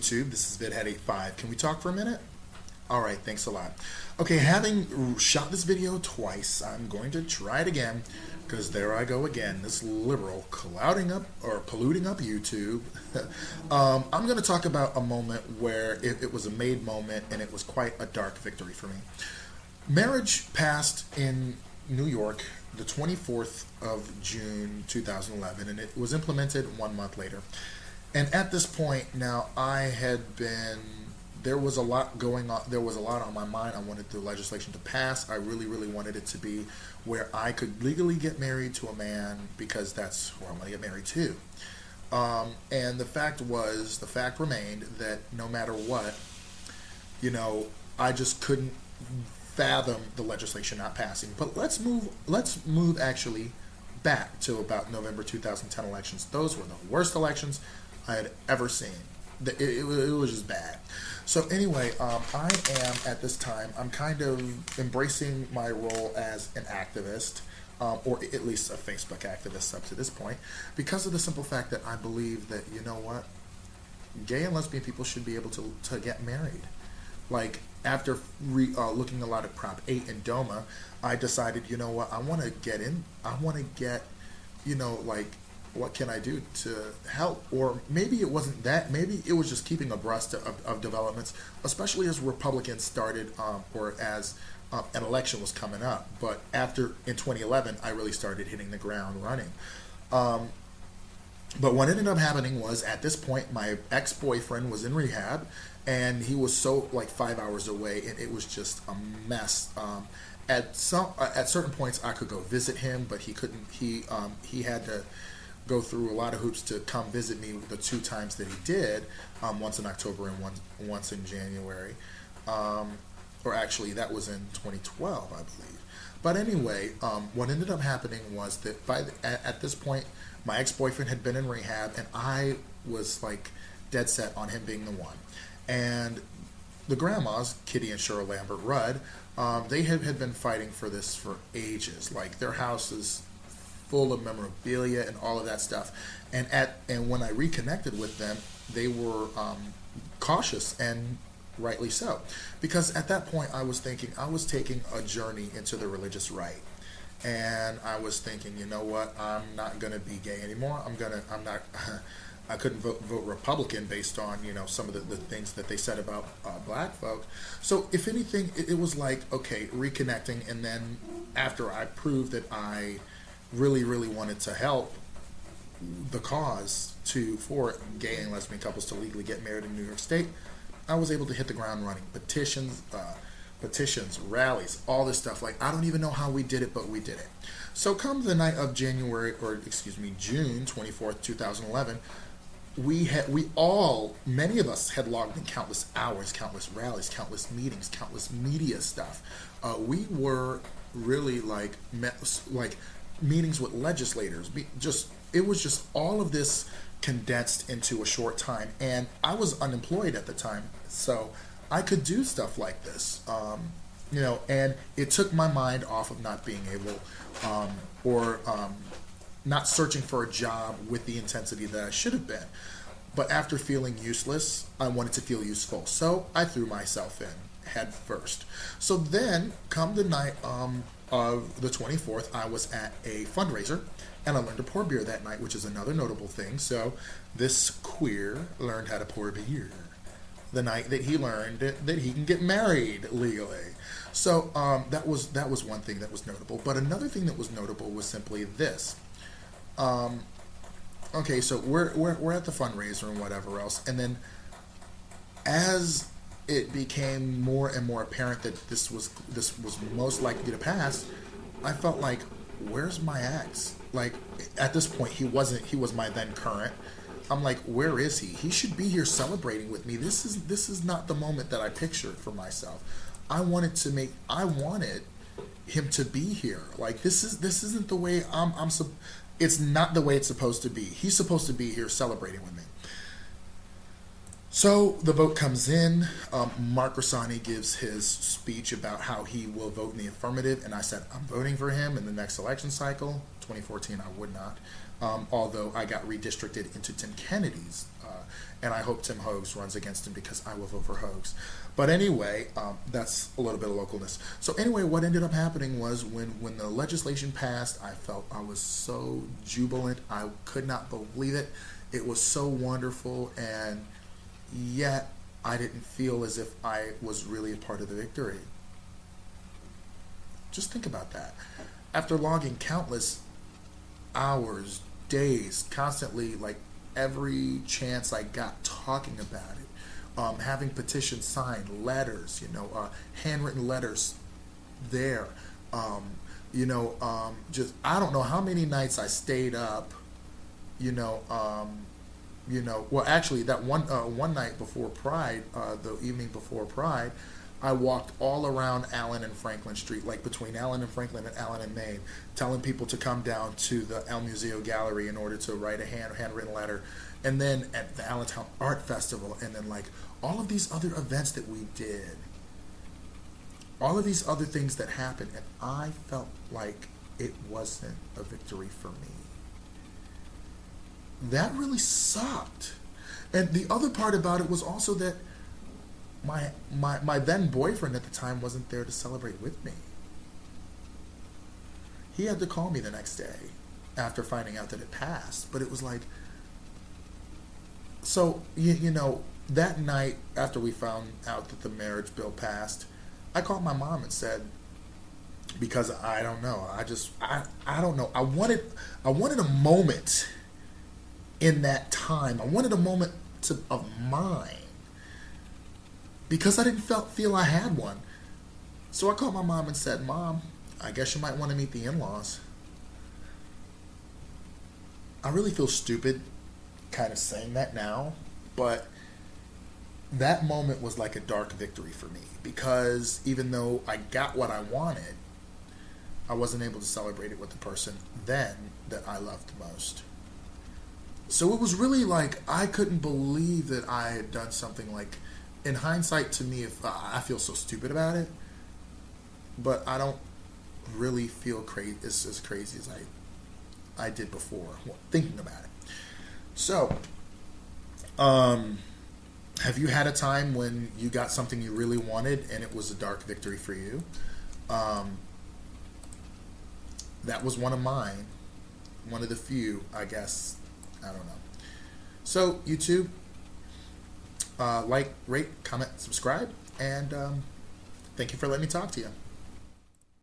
YouTube. This is VidHead85. Can we talk for a minute? All right, thanks a lot. Okay, having shot this video twice, I'm going to try it again because there I go again, this liberal clouding up or polluting up YouTube. I'm going to talk about a moment where it was a made moment and it was quite a dark victory for me. Marriage passed in New York the 24th of June 2011, and it was implemented 1 month later. And at this point now, there was a lot going on. There was a lot on my mind. I wanted the legislation to pass. I really, really wanted it to be where I could legally get married to a man because that's where I'm going to get married to. And the fact remained that no matter what, I just couldn't fathom the legislation not passing. But let's move actually back to about November 2010 elections. Those were the worst elections I had ever seen. It was just bad. So anyway, I am at this time, I'm kind of embracing my role as an activist, or at least a Facebook activist up to this point, because of the simple fact that I believe that, you know what, gay and lesbian people should be able to get married. Like, after looking a lot at Prop 8 and DOMA, I decided, you know what, I want to get, what can I do to help? Or maybe it wasn't that. Maybe it was just keeping abreast of developments, especially as Republicans started, or as an election was coming up. But in 2011, I really started hitting the ground running. But what ended up happening was, at this point, my ex-boyfriend was in rehab, and he was 5 hours away, and it was just a mess. At certain points, I could go visit him, but he couldn't. He had to go through a lot of hoops to come visit me the 2 times that he did, once in October and once in January. Or actually, that was in 2012, I believe. But anyway, what ended up happening was that at this point, my ex-boyfriend had been in rehab, and I was dead set on him being the one. And the grandmas, Kitty and Cheryl Lambert Rudd, they had been fighting for this for ages. Their house is full of memorabilia and all of that stuff. And when I reconnected with them, they were cautious, and rightly so, because at that point I was thinking I was taking a journey into the religious right, and I was thinking, you know what, I'm not going to be gay anymore. I couldn't vote Republican based on some of the things that they said about black folk. So if anything, it was okay, reconnecting. And then after I proved that I really, really wanted to help the cause for gay and lesbian couples to legally get married in New York State, I was able to hit the ground running. Petitions, rallies, all this stuff. I don't even know how we did it, but we did it. So come the night of June 24th, 2011, many of us had logged in countless hours, countless rallies, countless meetings, countless media stuff. We were really meetings with legislators. It was just all of this condensed into a short time, and I was unemployed at the time, so I could do stuff like this, and it took my mind off of not being able, or not searching for a job with the intensity that I should have been. But after feeling useless, I wanted to feel useful, so I threw myself in head first. So then, come the night of the 24th, I was at a fundraiser, and I learned to pour beer that night, which is another notable thing. So this queer learned how to pour beer the night that he learned that he can get married legally. So that was one thing that was notable. But another thing that was notable was simply this. Okay, so we're at the fundraiser and whatever else, and then as it became more and more apparent that this was most likely to pass, I felt like, where's my ex? At this point, he was my then current. I'm like, where is he? He should be here celebrating with me. This is not the moment that I pictured for myself. I wanted him to be here. This isn't the way it's not the way it's supposed to be. He's supposed to be here celebrating with me. So the vote comes in. Mark Rossani gives his speech about how he will vote in the affirmative, and I said I'm voting for him in the next election cycle. 2014, I would not, although I got redistricted into Tim Kennedy's, and I hope Tim Hoax runs against him because I will vote for Hoax. But anyway, that's a little bit of localness. So anyway, what ended up happening was when the legislation passed, I felt I was so jubilant. I could not believe it. It was so wonderful, and yet I didn't feel as if I was really a part of the victory. Just think about that. After logging countless hours, days, constantly, like every chance I got talking about it, having petitions signed, letters, handwritten letters there, just I don't know how many nights I stayed up, well, actually, that one night before Pride, the evening before Pride, I walked all around Allen and Franklin Street, like between Allen and Franklin and Allen and Main, telling people to come down to the El Museo Gallery in order to write a handwritten letter, and then at the Allentown Art Festival, and then like all of these other events that we did, all of these other things that happened, and I felt like it wasn't a victory for me. That really sucked. And the other part about it was also that my then boyfriend at the time wasn't there to celebrate with me. He had to call me the next day after finding out that it passed. But it was like, so, that night after we found out that the marriage bill passed, I called my mom and said, because I don't know, I don't know. I wanted a moment in that time. I wanted a moment of mine because I didn't feel I had one. So I called my mom and said, Mom, I guess you might want to meet the in-laws. I really feel stupid kind of saying that now, but that moment was like a dark victory for me because even though I got what I wanted, I wasn't able to celebrate it with the person then that I loved most. So it was really like I couldn't believe that I had done something like, in hindsight, to me, if I feel so stupid about it, but I don't really feel as crazy as I did before, thinking about it. So, have you had a time when you got something you really wanted and it was a dark victory for you? That was one of mine, one of the few, I guess. I don't know. So, YouTube, like, rate, comment, subscribe, and thank you for letting me talk to you.